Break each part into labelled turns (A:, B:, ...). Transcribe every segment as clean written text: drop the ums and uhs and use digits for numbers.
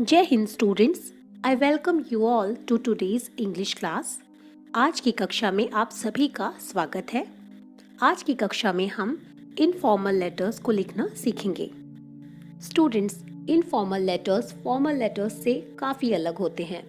A: जय हिंद students, I welcome you all to today's English class. आज की कक्षा में आप सभी का स्वागत है। आज की कक्षा में हम इनफॉर्मल लेटर्स को लिखना सीखेंगे। Students, informal letters formal letters से काफ़ी अलग होते हैं।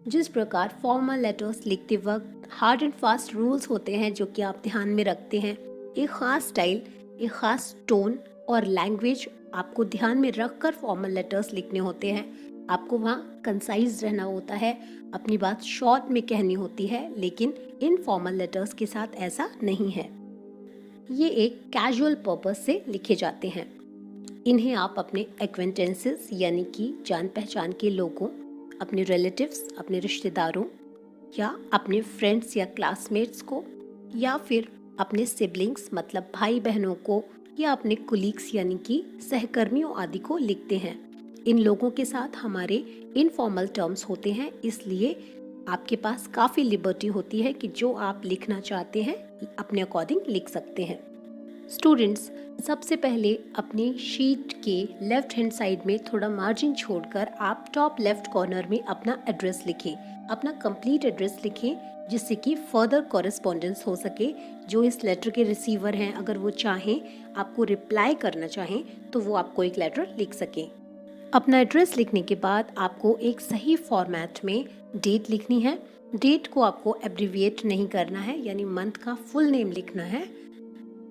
A: जिस प्रकार फॉर्मल लेटर्स लिखते वक्त हार्ड एंड फास्ट रूल्स होते हैं जो कि आप ध्यान में रखते हैं, एक ख़ास स्टाइल, एक ख़ास टोन और लैंग्वेज आपको ध्यान में रखकर फॉर्मल लेटर्स लिखने होते हैं। आपको वहाँ कंसाइज रहना होता है, अपनी बात शॉर्ट में कहनी होती है, लेकिन इनफॉर्मल लेटर्स के साथ ऐसा नहीं है। ये एक कैजुअल पर्पस से लिखे जाते हैं। इन्हें आप अपने एक्वेंटेंसेस यानी कि जान पहचान के लोगों, अपने रिलेटिव्स, अपने रिश्तेदारों या अपने फ्रेंड्स या क्लासमेट्स को, या फिर अपने सिबलिंग्स मतलब भाई बहनों को, या अपने कुलीग्स यानी कि सहकर्मियों आदि को लिखते हैं। इन लोगों के साथ हमारे इनफॉर्मल टर्म्स होते हैं, इसलिए आपके पास काफ़ी लिबर्टी होती है कि जो आप लिखना चाहते हैं अपने अकॉर्डिंग लिख सकते हैं। स्टूडेंट्स, सबसे पहले अपनी शीट के लेफ्ट हैंड साइड में थोड़ा मार्जिन छोड़कर आप टॉप लेफ्ट कॉर्नर में अपना एड्रेस लिखें, अपना कंप्लीट एड्रेस लिखें, जिससे कि फर्दर कॉरेस्पॉन्डेंस हो सके। जो इस लेटर के रिसीवर हैं, अगर वो चाहें आपको रिप्लाई करना चाहें तो वो आपको एक लेटर लिख सकें। अपना एड्रेस लिखने के बाद आपको एक सही फॉर्मेट में डेट लिखनी है। डेट को आपको एब्रिविएट नहीं करना है, यानी मंथ का फुल नेम लिखना है।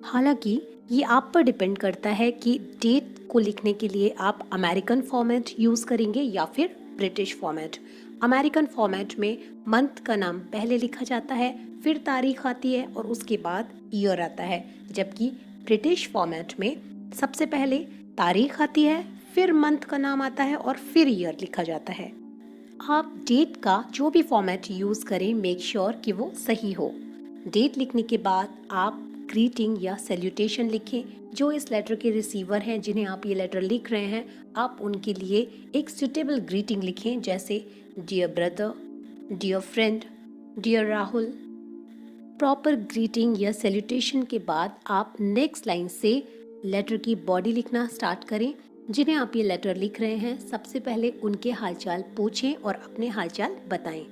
A: हालांकि ये आप पर डिपेंड करता है कि डेट को लिखने के लिए आप अमेरिकन फॉर्मेट यूज़ करेंगे या फिर ब्रिटिश फॉर्मेट। अमेरिकन फॉर्मेट में मंथ का नाम पहले लिखा जाता है, फिर तारीख आती है और उसके बाद ईयर आता है, जबकि ब्रिटिश फॉर्मेट में सबसे पहले तारीख आती है, फिर मंथ का नाम आता है और फिर ईयर लिखा जाता है। आप डेट का जो भी फॉर्मेट यूज़ करें, मेक श्योर कि वो सही हो। डेट लिखने के बाद आप ग्रीटिंग या सैल्यूटेशन लिखें। जो इस लेटर के रिसीवर हैं, जिन्हें आप ये लेटर लिख रहे हैं, आप उनके लिए एक सुटेबल ग्रीटिंग लिखें, जैसे dear brother, dear friend, dear Rahul. Proper greeting या सैल्यूटेशन के बाद आप नेक्स्ट लाइन से लेटर की बॉडी लिखना स्टार्ट करें। जिन्हें आप ये लेटर लिख रहे हैं, सबसे पहले उनके हालचाल पूछें और अपने हालचाल बताएं।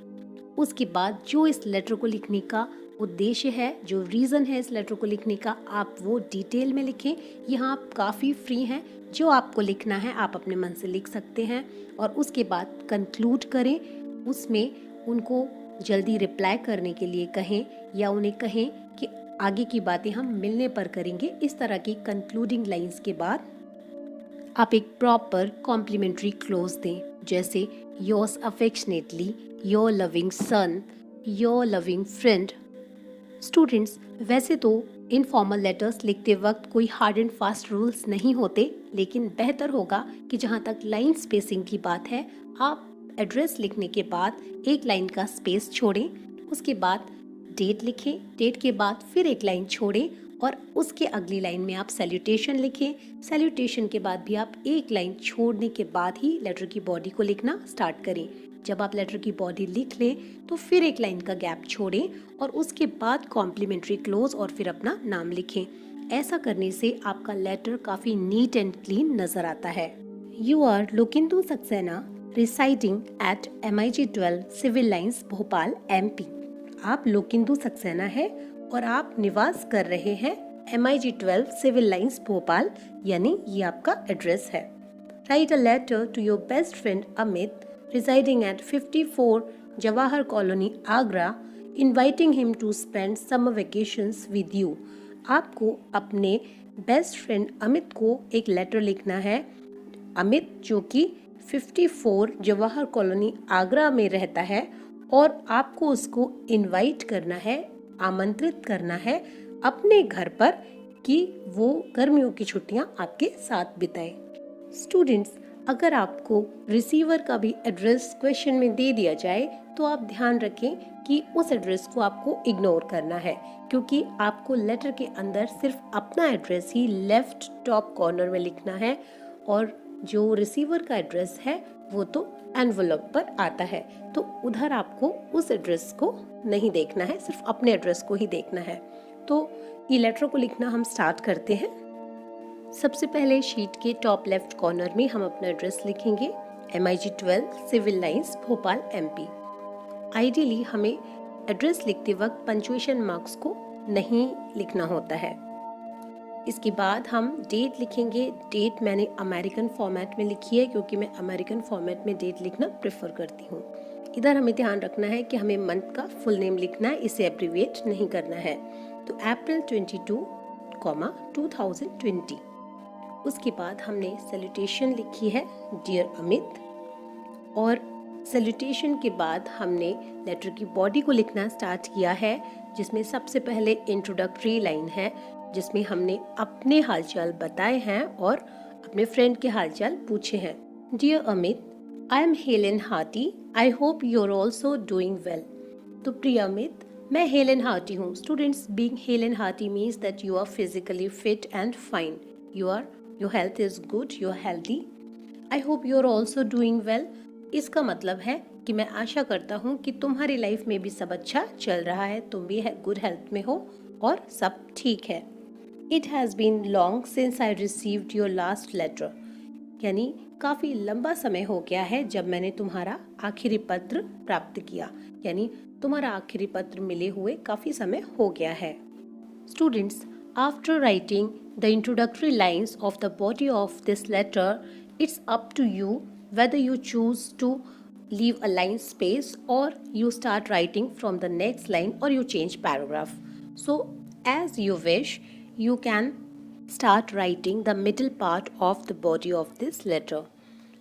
A: उसके बाद जो इस लेटर को लिखने का उद्देश्य है, जो रीज़न है इस लेटर को लिखने का, आप वो डिटेल में लिखें। यहाँ आप काफ़ी फ्री हैं, जो आपको लिखना है आप अपने मन से लिख सकते हैं। और उसके बाद कंक्लूड करें, उसमें उनको जल्दी रिप्लाई करने के लिए कहें या उन्हें कहें कि आगे की बातें हम मिलने पर करेंगे। इस तरह की कंक्लूडिंग लाइंस के बाद आप एक प्रॉपर कॉम्प्लीमेंट्री क्लोज दें, जैसे yours affectionately, your loving son, your loving friend. Students, वैसे तो इनफॉर्मल लेटर्स लिखते वक्त कोई हार्ड एंड फास्ट रूल्स नहीं होते, लेकिन बेहतर होगा कि जहाँ तक लाइन स्पेसिंग की बात है, आप एड्रेस लिखने के बाद एक लाइन का स्पेस छोड़ें, उसके बाद डेट लिखें, डेट के बाद फिर एक लाइन छोड़ें और उसके अगली लाइन में आप सैल्यूटेशन लिखें। सैल्यूटेशन के बाद भी आप एक लाइन छोड़ने के बाद ही लेटर की बॉडी को लिखना स्टार्ट करें। जब आप लेटर की बॉडी लिख लें तो फिर एक लाइन का गैप छोड़ें और उसके बाद कॉम्प्लीमेंट्री क्लोज और फिर अपना नाम लिखें। ऐसा करने से आपका लेटर काफ़ी नीट एंड क्लीन नज़र आता है। यू आर लुकिंदू Saxena, residing at MIG 12 civil lines, Bhopal, MP। आप लुकिंदू सक्सेना है और आप निवास कर रहे हैं MIG 12 सिविल लाइंस, भोपाल, यानी ये आपका एड्रेस है। Write a letter to your best friend Amit, residing at 54 Jawahar Colony, Agra, inviting him to spend summer vacations with you। आपको अपने बेस्ट फ्रेंड अमित को एक लेटर लिखना है। अमित जो कि 54 जवाहर कॉलोनी आगरा में रहता है, और आपको उसको इनवाइट करना है, आमंत्रित करना है अपने घर पर कि वो गर्मियों की छुट्टियां आपके साथ बिताए। स्टूडेंट्स, अगर आपको रिसीवर का भी एड्रेस क्वेश्चन में दे दिया जाए तो आप ध्यान रखें कि उस एड्रेस को आपको इग्नोर करना है, क्योंकि आपको लेटर के अंदर सिर्फ अपना एड्रेस ही लेफ्ट टॉप कॉर्नर में लिखना है, और जो रिसीवर का एड्रेस है वो तो एनवलप पर आता है, तो उधर आपको उस एड्रेस को नहीं देखना है, सिर्फ अपने एड्रेस को ही देखना है। तो ये लेटर को लिखना हम स्टार्ट करते हैं। सबसे पहले शीट के टॉप लेफ्ट कॉर्नर में हम अपना एड्रेस लिखेंगे। MIG 12 civil lines Bhopal MP। Ideally हमें एड्रेस लिखते वक्त पंक्चुएशन मार्क्स को नहीं लिखना होता है। इसके बाद हम डेट लिखेंगे। डेट मैंने अमेरिकन फॉर्मेट में लिखी है क्योंकि मैं अमेरिकन फॉर्मेट में डेट लिखना प्रेफर करती हूँ। इधर हमें ध्यान रखना है कि हमें मंथ का फुल नेम लिखना है, इसे एब्रीविएट नहीं करना है। तो अप्रैल 22, 2020। उसके बाद हमने सैल्यूटेशन लिखी है डियर अमित, और सैल्यूटेशन के बाद हमने लेटर की बॉडी को लिखना स्टार्ट किया है, जिसमें सबसे पहले इंट्रोडक्टरी लाइन है जिसमें हमने अपने हालचाल बताए हैं और अपने फ्रेंड के हालचाल पूछे हैं। Dear Amit, I am hale and hearty, I hope you are also doing well. तो प्रिय अमित, मैं हेलेन हार्टी हूँ। Students, being hale and hearty means that you are physically fit and fine, your health is good, you are healthy. I hope you are also doing well, इसका मतलब है कि मैं आशा करता हूँ कि तुम्हारी लाइफ में भी सब अच्छा चल रहा है, तुम भी गुड हेल्थ में हो और सब ठीक है। It has been long since I received your last letter, यानी काफ़ी लंबा समय हो गया है जब मैंने तुम्हारा आखिरी पत्र प्राप्त किया, यानी तुम्हारा आखिरी पत्र मिले हुए काफ़ी समय हो गया है। Students, after writing the introductory lines of the body of this letter, it's up to you whether you choose to leave a line space or you start writing from the next line or you change paragraph. So, as you wish, you can start writing the middle part of the body of this letter.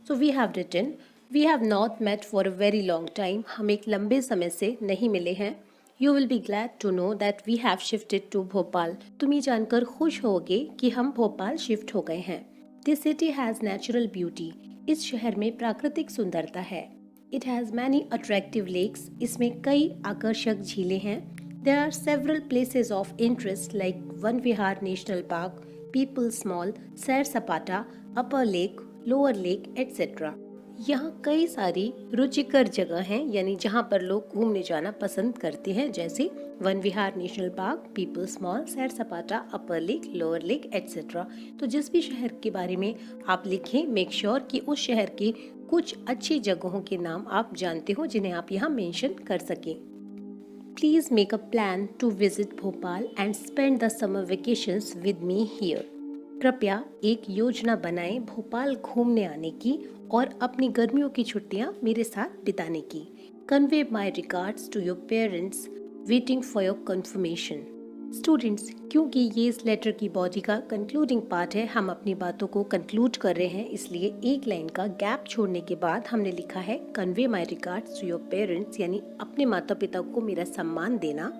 A: So we have written, we have not met for a very long time. हम एक लंबे समय से नहीं मिले हैं. You will be glad to know that we have shifted to Bhopal. तुम ये जानकर खुश होगे कि हम भोपाल शिफ्ट हो गए हैं. This city has natural beauty. इस शहर में प्राकृतिक सुंदरता है. It has many attractive lakes. इसमें कई आकर्षक झीलें हैं. There are several places of interest like Van Vihar National Park, People's Mall, Sair Sapata, Upper Lake, Lower Lake, etc. यहाँ कई सारी रुचिकर जगह हैं, यानी जहाँ पर लोग घूमने जाना पसंद करते हैं, जैसे वन विहार नेशनल पार्क, पीपल्स मॉल, सैर सपाटा, अपर लेक, लोअर लेक, एटसेट्रा। तो जिस भी शहर के बारे में आप लिखें, मेक श्योर कि उस शहर की कुछ अच्छी जगहों के नाम आप जानते हो जिन्हें आप यहाँ मेंशन कर सकें। Please make a plan to visit Bhopal and spend the summer vacations with me here. कृपया एक योजना बनाएं भोपाल घूमने आने की और अपनी गर्मियों की छुट्टियां मेरे साथ बिताने की। Convey my regards to your parents, waiting for your confirmation. Students, क्योंकि ये इस लेटर की बॉडी का कंक्लूडिंग पार्ट है, हम अपनी बातों को कंक्लूड कर रहे हैं, इसलिए एक लाइन का गैप छोड़ने के बाद हमने लिखा है convey my regards to your parents, यानी अपने माता पिता को मेरा सम्मान देना,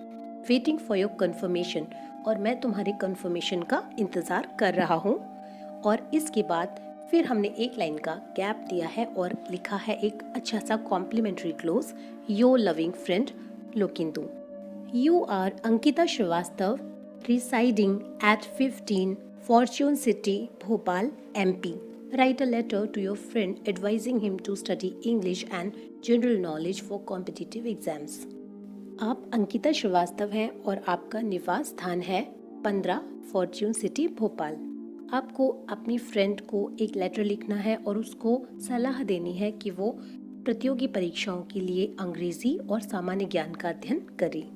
A: वेटिंग फॉर योर कन्फर्मेशन, और मैं तुम्हारी कन्फर्मेशन का इंतज़ार कर रहा हूँ। और इसके बाद फिर हमने एक लाइन का गैप दिया है और लिखा है एक अच्छा सा complimentary close, your loving friend लोकिंदु। You are Ankita Srivastava, residing at 15 Fortune City, Bhopal, MP. Write a letter to your friend advising him to study English and general knowledge for competitive exams. आप अंकिता श्रीवास्तव हैं और आपका निवास स्थान है 15 Fortune city, Bhopal. आपको अपनी फ्रेंड को एक लेटर लिखना है और उसको सलाह देनी है कि वो प्रतियोगी परीक्षाओं के लिए अंग्रेजी और सामान्य ज्ञान का अध्ययन करे।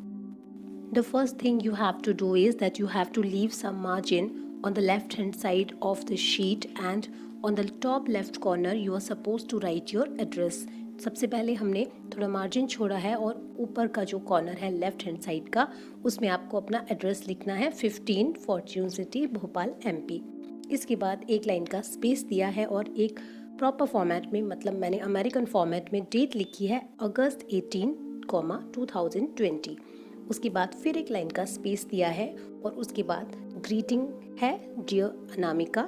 A: The first thing you have to do is that you have to leave some margin on the left hand side of the sheet and on the top left corner you are supposed to write your address. सबसे पहले हमने थोड़ा margin छोड़ा है और ऊपर का जो कॉर्नर है लेफ्ट हैंड साइड का, उसमें आपको अपना एड्रेस लिखना है 15 फॉर्च्यून सिटी, भोपाल, MP। इसके बाद एक लाइन का स्पेस दिया है और एक प्रॉपर फॉर्मेट में, मतलब मैंने अमेरिकन फॉर्मेट में डेट लिखी है अगस्त 18, 2020। उसके बाद फिर एक लाइन का स्पेस दिया है और उसके बाद ग्रीटिंग है dear Anamika,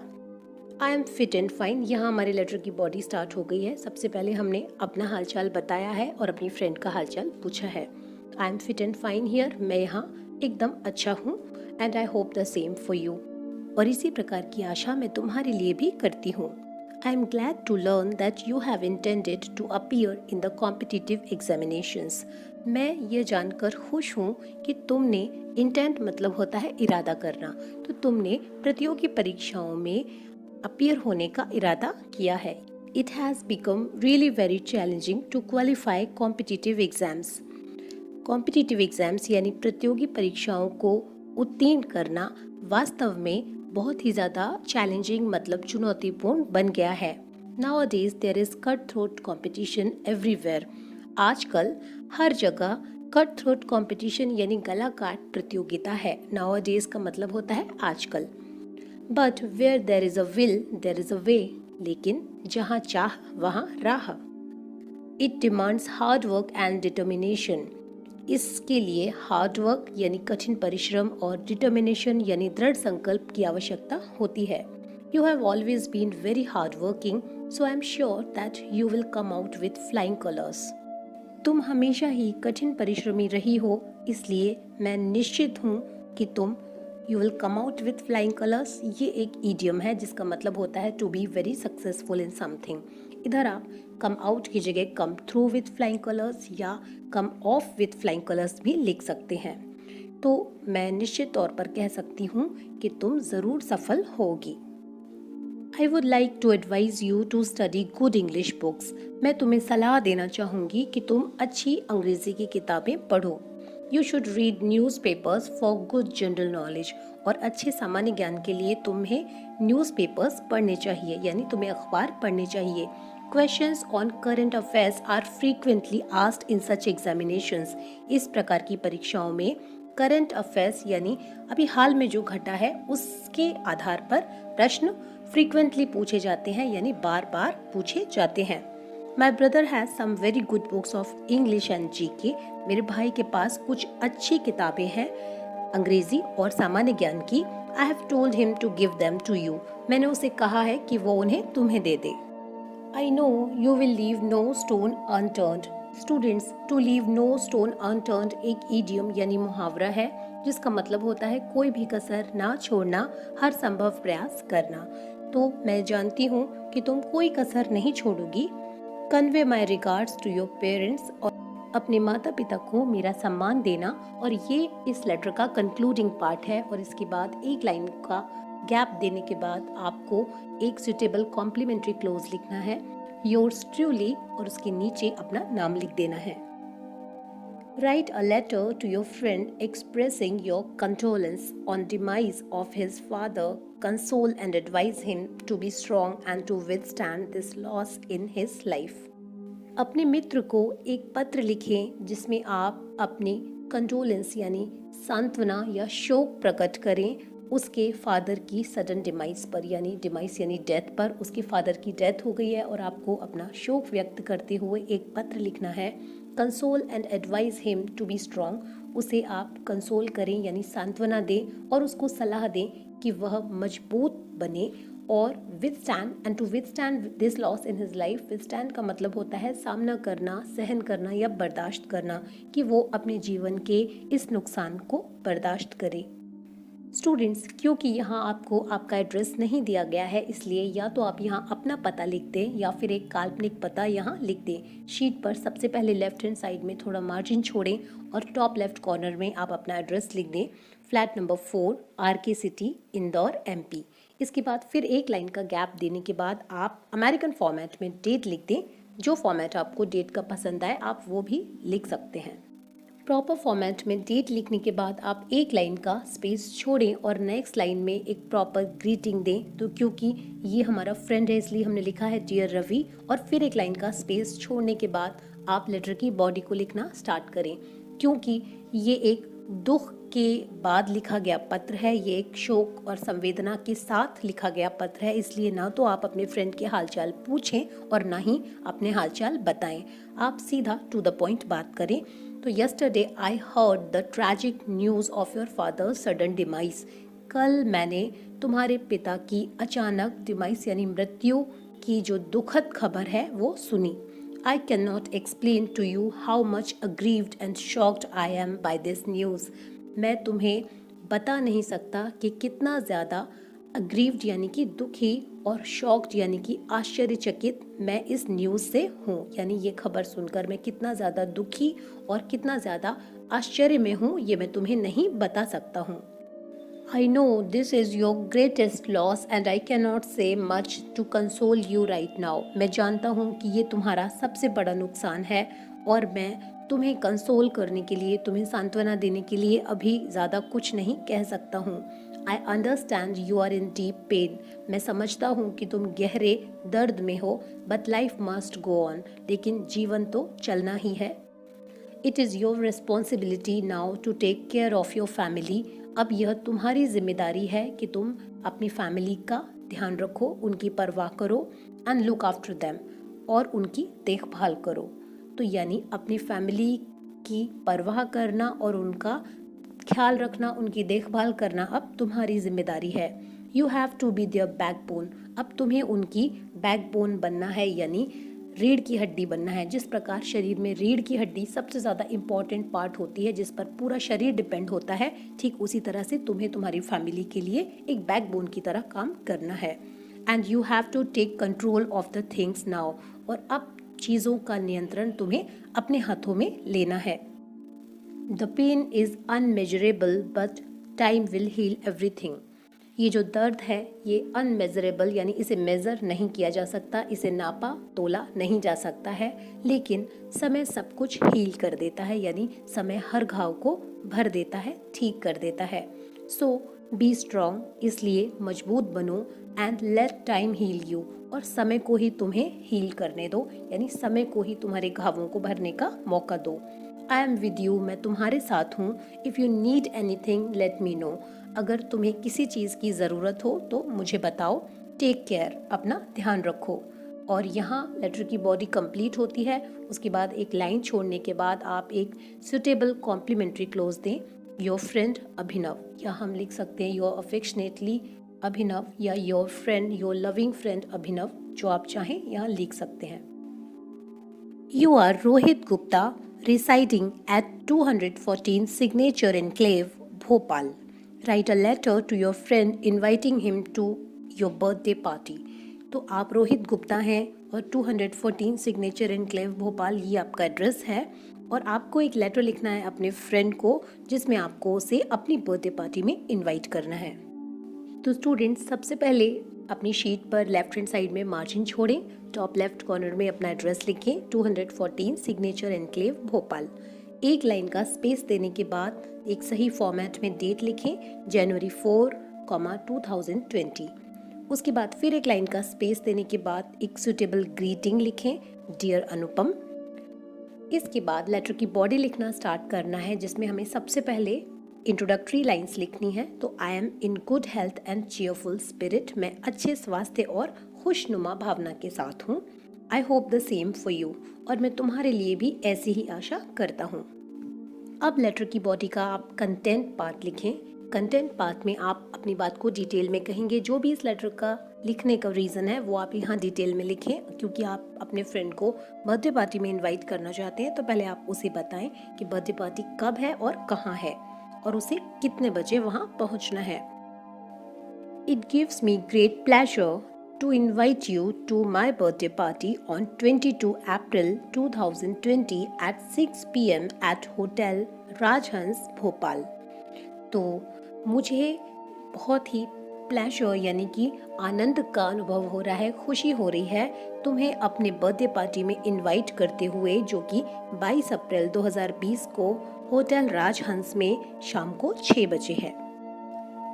A: I am fit and fine. यहाँ हमारे लेटर की बॉडी स्टार्ट हो गई है। सबसे पहले हमने अपना हालचाल बताया है और अपनी फ्रेंड का हालचाल पूछा है। आई am fit and fine here, मैं यहाँ एकदम अच्छा हूँ, and I hope the same for you, और इसी प्रकार की आशा मैं तुम्हारे लिए भी करती हूँ। I am glad to learn that you have intended to appear in the competitive examinations. मैं ये जानकर खुश हूँ कि तुमने, इंटेंट मतलब होता है इरादा करना, तो तुमने प्रतियोगी परीक्षाओं में अपीयर होने का इरादा किया है। It has become really very challenging to qualify competitive exams. Competitive exams यानी प्रतियोगी परीक्षाओं को उत्तीर्ण करना वास्तव में बहुत ही ज़्यादा चैलेंजिंग मतलब चुनौतीपूर्ण बन गया है. Nowadays there is cutthroat competition everywhere. आजकल हर जगह कट थ्रोट कॉम्पिटिशन यानी गला काट प्रतियोगिता है. Nowadays का मतलब होता है आजकल. But where there is a will there is a way. लेकिन जहाँ चाह वहाँ राह. It demands hard work and determination. इसके लिए हार्ड वर्क यानी कठिन परिश्रम और डिटर्मिनेशन यानी दृढ़ संकल्प की आवश्यकता होती है. You have always been very hard working, so I am sure that you will come out with flying colours. तुम हमेशा ही कठिन परिश्रमी रही हो, इसलिए मैं निश्चित हूँ कि तुम you will come out with flying colours. ये एक ईडियम है जिसका मतलब होता है to be very successful in something. इधर आप कम आउट की जगह come through with flying colours या come off with flying colours भी लिख सकते हैं. तो मैं निश्चित तौर पर कह सकती हूँ कि तुम ज़रूर सफल होगी. I would like to advise you to study good English books. मैं तुम्हें सलाह देना चाहूँगी कि तुम अच्छी अंग्रेज़ी की किताबें पढ़ो. You should read newspapers for good general knowledge. और अच्छे सामान्य ज्ञान के लिए तुम्हें न्यूज़पेपर्स पढ़ने चाहिए यानी तुम्हें अखबार पढ़ने चाहिए. Questions on current affairs are frequently asked in such examinations. इस प्रकार की परीक्षाओं में करंट अफेयर्स यानी अभी हाल में जो घटा है उसके आधार पर प्रश्न फ्रीक्वेंटली पूछे जाते हैं यानी बार बार पूछे जाते हैं. My brother has some very good books of English and GK. मेरे भाई के पास कुछ अच्छी किताबें हैं अंग्रेजी और सामान्य ज्ञान की. I have told him to give them to you. मैंने उसे कहा है कि वो उन्हें तुम्हें दे दे. I know you will leave no stone unturned. Students, to leave no stone unturned एक ईडियम यानी मुहावरा है जिसका मतलब होता है कोई भी कसर ना छोड़ना, हर संभव प्रयास करना. तो मैं जानती हूँ कि तुम कोई कसर नहीं छोड़ोगी. Convey my regards to your parents. और अपने माता पिता को मेरा सम्मान देना. और ये इस लेटर का कंक्लूडिंग पार्ट है और इसके बाद एक लाइन का गैप देने के बाद आपको एक सुटेबल कॉम्प्लीमेंट्री क्लोज लिखना है. योर्स ट्रूली और उसके नीचे अपना नाम लिख देना है. Write a letter to your friend expressing your condolence on demise of his father. Console and advise him to be strong and to withstand this loss in his life. अपने मित्र को एक पत्र लिखें जिसमें आप अपने कंडोलेंस यानी सांत्वना या शोक प्रकट करें उसके फादर की सडन डिमाइस पर यानी डिमाइस यानी डेथ पर. उसके फादर की डेथ हो गई है और आपको अपना शोक व्यक्त करते हुए एक पत्र लिखना है. Console and advise him to be strong. उसे आप कंसोल करें यानी सांत्वना दें और उसको सलाह दें कि वह मजबूत बने. और withstand and to withstand this loss in his life. Withstand का मतलब होता है सामना करना, सहन करना या बर्दाश्त करना, कि वो अपने जीवन के इस नुकसान को बर्दाश्त करे. स्टूडेंट्स, क्योंकि यहाँ आपको आपका एड्रेस नहीं दिया गया है इसलिए या तो आप यहाँ अपना पता लिख दें या फिर एक काल्पनिक पता यहाँ लिख दें. शीट पर सबसे पहले लेफ्ट हैंड साइड में थोड़ा मार्जिन छोड़ें और टॉप लेफ्ट कॉर्नर में आप अपना एड्रेस लिख दें. Flat number 4, RK city, Indore, MP. इसके बाद फिर एक लाइन का गैप देने के बाद आप अमेरिकन फॉर्मेट में डेट लिख दें. जो फॉर्मेट आपको डेट का पसंद आए आप वो भी लिख सकते हैं. प्रॉपर फॉर्मेट में डेट लिखने के बाद आप एक लाइन का स्पेस छोड़ें और नेक्स्ट लाइन में एक प्रॉपर ग्रीटिंग दें. तो क्योंकि ये हमारा फ्रेंड है इसलिए हमने लिखा है डियर रवि. और फिर एक लाइन का स्पेस छोड़ने के बाद आप लेटर की बॉडी को लिखना स्टार्ट करें. क्योंकि ये एक दुख के बाद लिखा गया पत्र है, ये एक शोक और संवेदना के साथ लिखा गया पत्र है, इसलिए ना तो आप अपने फ्रेंड के हालचाल पूछें और ना ही अपने हालचाल बताएं. आप सीधा टू द पॉइंट बात करें. तो yesterday I heard the tragic news of your father's sudden demise. कल मैंने तुम्हारे पिता की अचानक डिमाइस यानी मृत्यु की जो दुखद खबर है वो सुनी. I cannot explain to you how much aggrieved and shocked I am by this news. मैं तुम्हें बता नहीं सकता कि कितना ज़्यादा अग्रीव्ड यानी कि दुखी और शॉक्ड यानी कि आश्चर्यचकित मैं इस न्यूज़ से हूँ. यानी ये खबर सुनकर मैं कितना ज़्यादा दुखी और कितना ज़्यादा आश्चर्य में हूँ ये मैं तुम्हें नहीं बता सकता हूँ. I know this is your greatest loss and I cannot say much to console you right now. मैं जानता हूँ कि ये तुम्हारा सबसे बड़ा नुकसान है और मैं तुम्हें कंसोल करने के लिए, तुम्हें सांत्वना देने के लिए अभी ज़्यादा कुछ नहीं कह सकता हूँ. I understand you are in deep pain. मैं समझता हूँ कि तुम गहरे दर्द में हो, but life must go on. लेकिन जीवन तो चलना ही है. It is your responsibility now to take care of your family. अब यह तुम्हारी जिम्मेदारी है कि तुम अपनी फैमिली का ध्यान रखो, उनकी परवाह करो and look after them, और उनकी देखभाल करो. तो यानी अपनी फैमिली की परवाह करना और उनका ख्याल रखना, उनकी देखभाल करना अब तुम्हारी जिम्मेदारी है. You have to be their backbone. अब तुम्हें उनकी बैकबोन बनना है, यानी रीढ़ की हड्डी बनना है. जिस प्रकार शरीर में रीढ़ की हड्डी सबसे ज़्यादा इम्पॉर्टेंट पार्ट होती है, जिस पर पूरा शरीर डिपेंड होता है, ठीक उसी तरह से तुम्हें तुम्हारी फैमिली के लिए एक बैकबोन की तरह काम करना है. And you have to take control of the things now. और अब चीज़ों का नियंत्रण तुम्हें अपने हाथों में लेना है. The pain is unmeasurable but time will heal everything. ये जो दर्द है ये अनमेजरेबल, यानी इसे मेज़र नहीं किया जा सकता, इसे नापा तोला नहीं जा सकता है, लेकिन समय सब कुछ हील कर देता है, यानी समय हर घाव को भर देता है, ठीक कर देता है. सो बी स्ट्रॉन्ग, इसलिए मजबूत बनो. And let time heal you, और समय को ही तुम्हें हील करने दो, यानी समय को ही तुम्हारे घावों को भरने का मौका दो. आई एम विद यू, मैं तुम्हारे साथ हूँ. If you need anything let me know. अगर तुम्हें किसी चीज़ की ज़रूरत हो तो मुझे बताओ. टेक केयर, अपना ध्यान रखो. और यहाँ लेटर की बॉडी कंप्लीट होती है. उसके बाद एक लाइन छोड़ने के बाद आप एक सुटेबल कॉम्प्लीमेंट्री क्लोज दें. योर फ्रेंड अभिनव, या हम लिख सकते हैं योर अफेक्शनेटली अभिनव, या your friend, your loving friend Abhinav, जो आप चाहें यहाँ लिख सकते हैं. You are Rohit Gupta, residing at 214 Signature Enclave, Bhopal. Write a letter to your friend inviting him to your birthday party. तो आप रोहित गुप्ता हैं और 214 सिग्नेचर एनक्लेव भोपाल, ये आपका एड्रेस है, और आपको एक लेटर लिखना है अपने फ्रेंड को, जिसमें आपको उसे अपनी बर्थडे पार्टी में इनवाइट करना है. तो स्टूडेंट्स, सबसे पहले अपनी शीट पर लेफ्ट हैंड साइड में मार्जिन छोड़ें. टॉप लेफ्ट कॉर्नर में अपना एड्रेस लिखें, 214 सिग्नेचर एनक्लेव भोपाल. एक लाइन का स्पेस देने के बाद एक सही फॉर्मेट में डेट लिखें, जनवरी 4, 2020. उसके बाद फिर एक लाइन का स्पेस देने के बाद एक सुटेबल ग्रीटिंग लिखें, डियर अनुपम. इसके बाद लेटर की बॉडी लिखना स्टार्ट करना है, जिसमें हमें सबसे पहले इंट्रोडक्टरी लाइंस लिखनी है. तो I am in good health and cheerful spirit, मैं अच्छे स्वास्थ्य और खुशनुमा भावना के साथ हूँ. I hope the same for you, और मैं तुम्हारे लिए भी ऐसी ही आशा करता हूँ. अब लेटर की बॉडी का आप कंटेंट पार्ट लिखें. कंटेंट पार्ट में आप अपनी बात को डिटेल में कहेंगे. जो भी इस लेटर का लिखने का रीज़न है वो आप यहाँ डिटेल में लिखें, क्योंकि आप अपने फ्रेंड को बर्थडे पार्टी में इनवाइट करना चाहते हैं. तो पहले आप उसे बताएं कि बर्थडे पार्टी कब है और कहाँ है, और उसे कितने बजे वहाँ पहुँचना है. It gives me great pleasure to invite you to my birthday party on 22 April 2020 at 6 p.m. at Hotel Rajhans, Bhopal. तो मुझे बहुत ही प्लेजर यानी कि आनंद का अनुभव हो रहा है, खुशी हो रही है तुम्हें अपने बर्थडे पार्टी में इनवाइट करते हुए, जो कि 22 अप्रैल 2020 को होटल राजहंस में शाम को 6 बजे है.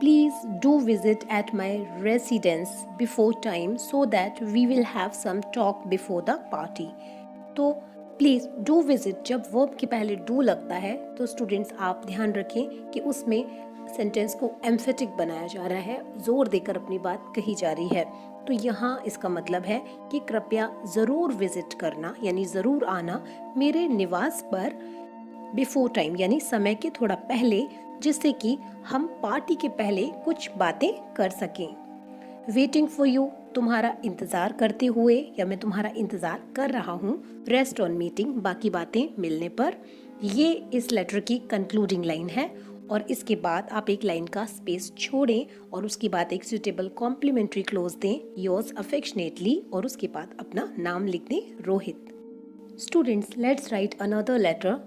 A: Please do visit at my residence before time so that we will have some talk before the party. तो प्लीज़ डू विजिट, जब वर्ब के पहले डू लगता है तो स्टूडेंट्स आप ध्यान रखें कि उसमें सेंटेंस को एम्फेटिक बनाया जा रहा है, जोर देकर अपनी बात कही जा रही है. तो यहाँ इसका मतलब है कि कृपया ज़रूर विजिट करना, यानी ज़रूर आना मेरे निवास पर बिफोर टाइम, यानी समय के थोड़ा पहले, जिससे कि हम पार्टी के पहले कुछ बातें कर सकें. वेटिंग फॉर यू, तुम्हारा इंतज़ार करते हुए, या मैं तुम्हारा इंतज़ार कर रहा हूँ. रेस्ट ऑन मीटिंग, बाकी बातें मिलने पर. ये इस लेटर की कंक्लूडिंग लाइन है, और इसके बाद आप एक लाइन का स्पेस छोड़ें और उसके बाद एक सुटेबल कॉम्प्लीमेंट्री क्लोज दें, योर्स अफेक्शनेटली, और उसके बाद अपना नाम लिख दें, Rohit. Students, let's write another letter.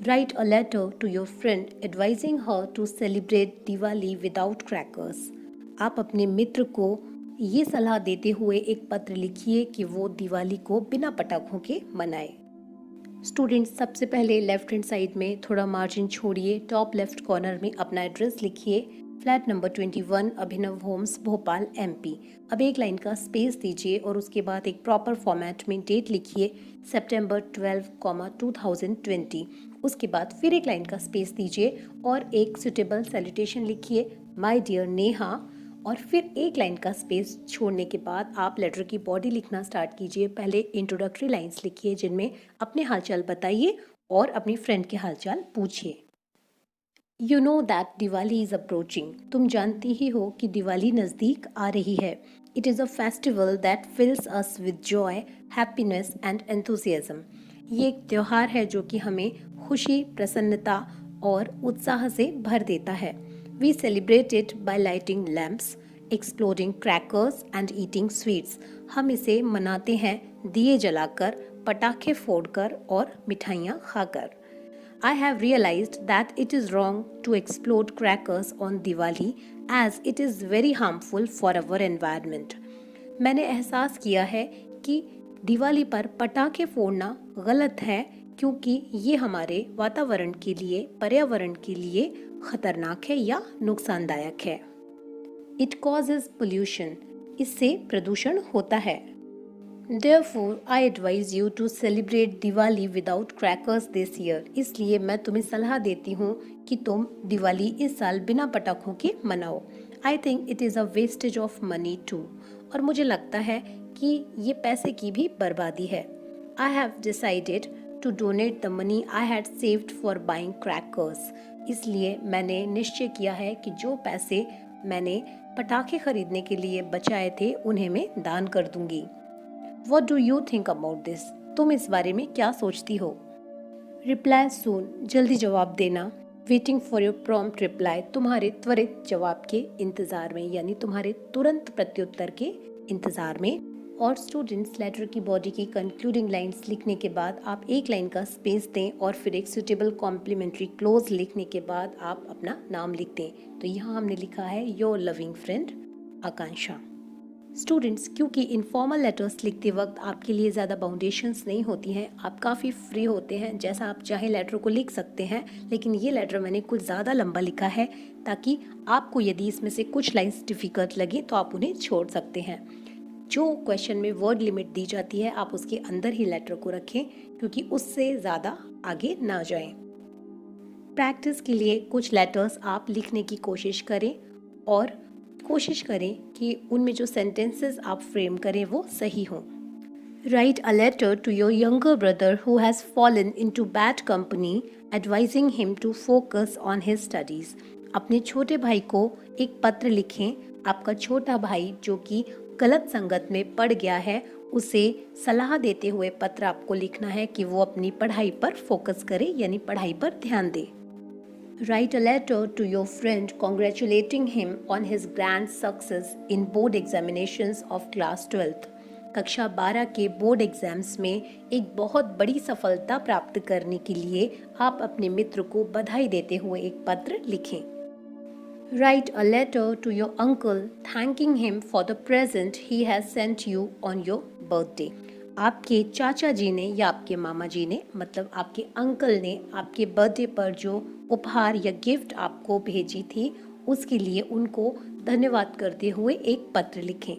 A: Write a letter to your friend advising her to celebrate Diwali without crackers. आप अपने मित्र को ये सलाह देते हुए एक पत्र लिखिए कि वो दिवाली को बिना पटाखों के मनाए। स्टूडेंट्स, सबसे पहले लेफ्ट हैंड साइड में थोड़ा मार्जिन छोड़िए, टॉप लेफ्ट कॉर्नर में अपना एड्रेस लिखिए, फ्लैट नंबर 21, अभिनव होम्स, भोपाल, MP। अब एक लाइन का स्पेस दीजिए और उसके बाद एक प्रॉपर फॉर्मेट में डेट लिखिए, सितंबर 12, 2020। उसके बाद फिर एक लाइन का स्पेस दीजिए और एक सुटेबल सैल्यूटेशन लिखिए, माय डियर नेहा। और फिर एक लाइन का स्पेस छोड़ने के बाद आप लेटर की बॉडी लिखना स्टार्ट कीजिए। पहले इंट्रोडक्टरी लाइंस लिखिए जिनमें अपने हालचाल बताइए और अपनी फ्रेंड के हालचाल पूछिए। You know that Diwali is approaching. तुम जानती ही हो कि दिवाली नज़दीक आ रही है। It is a festival that fills us with joy, happiness and enthusiasm. ये एक त्यौहार है जो कि हमें खुशी, प्रसन्नता और उत्साह से भर देता है। We celebrate it by lighting lamps, exploding crackers and eating sweets. हम इसे मनाते हैं दिए जलाकर, पटाखे फोड़कर और मिठाइयाँ खाकर। I have realized that it is wrong to explode crackers on Diwali as it is very harmful for our environment. मैंने एहसास किया है कि दिवाली पर पटाखे फोड़ना गलत है क्योंकि ये हमारे वातावरण के लिए, पर्यावरण के लिए खतरनाक है या नुकसानदायक है। It causes pollution. इससे प्रदूषण होता है। Therefore, I advise you to celebrate Diwali without crackers this year. इसलिए मैं तुम्हें सलाह देती हूँ कि तुम दिवाली इस साल बिना पटाखों के मनाओ। I think it is a wastage of money too. और मुझे लगता है कि ये पैसे की भी बर्बादी है। I have decided to donate the money I had saved for buying crackers. इसलिए मैंने निश्चय किया है कि जो पैसे मैंने पटाखे खरीदने के लिए बचाए थे उन्हें मैं दान कर दूंगी। What do you think about this? तुम इस बारे में क्या सोचती हो? Reply soon. जल्दी जवाब देना। Waiting for your prompt reply. तुम्हारे त्वरित जवाब के इंतज़ार में, यानी तुम्हारे तुरंत प्रत्युत्तर के इंतज़ार में। और स्टूडेंट्स, लेटर की बॉडी की कंक्लूडिंग लाइंस लिखने के बाद आप एक लाइन का स्पेस दें और फिर एक सुटेबल कॉम्प्लीमेंट्री क्लोज लिखने के बाद आप अपना नाम लिख दें। तो यहाँ हमने लिखा है your loving friend Akanksha. Students, क्योंकि इनफॉर्मल लेटर्स लिखते वक्त आपके लिए ज़्यादा बाउंडेशंस नहीं होती हैं, आप काफ़ी फ्री होते हैं, जैसा आप चाहें लेटर को लिख सकते हैं। लेकिन ये लेटर मैंने कुछ ज़्यादा लंबा लिखा है ताकि आपको यदि इसमें से कुछ लाइंस डिफ़िकल्ट लगे तो आप उन्हें छोड़ सकते हैं। जो क्वेश्चन में वर्ड लिमिट दी जाती है आप उसके अंदर ही लेटर को रखें क्योंकि उससे ज़्यादा आगे ना जाएं। प्रैक्टिस के लिए कुछ लेटर्स आप लिखने की कोशिश करें और कोशिश करें कि उनमें जो सेंटेंसेस आप फ्रेम करें वो सही हों। Write a letter to your younger brother who has fallen into bad company, advising him to focus on his studies. अपने छोटे भाई को एक पत्र लिखें। आपका छोटा भाई जो कि गलत संगत में पड़ गया है उसे सलाह देते हुए पत्र आपको लिखना है कि वो अपनी पढ़ाई पर फोकस करे, यानी पढ़ाई पर ध्यान दे। Write a letter to your friend congratulating him on his grand success in board examinations of class 12th. कक्षा 12 के बोर्ड एग्जाम्स में एक बहुत बड़ी सफलता प्राप्त करने के लिए आप अपने मित्र को बधाई देते हुए एक पत्र लिखें। Write a letter to your uncle thanking him for the present he has sent you on your birthday. आपके चाचा जी ने या आपके मामा जी ने, मतलब आपके अंकल ने आपके बर्थडे पर जो उपहार या गिफ्ट आपको भेजी थी उसके लिए उनको धन्यवाद करते हुए एक पत्र लिखें।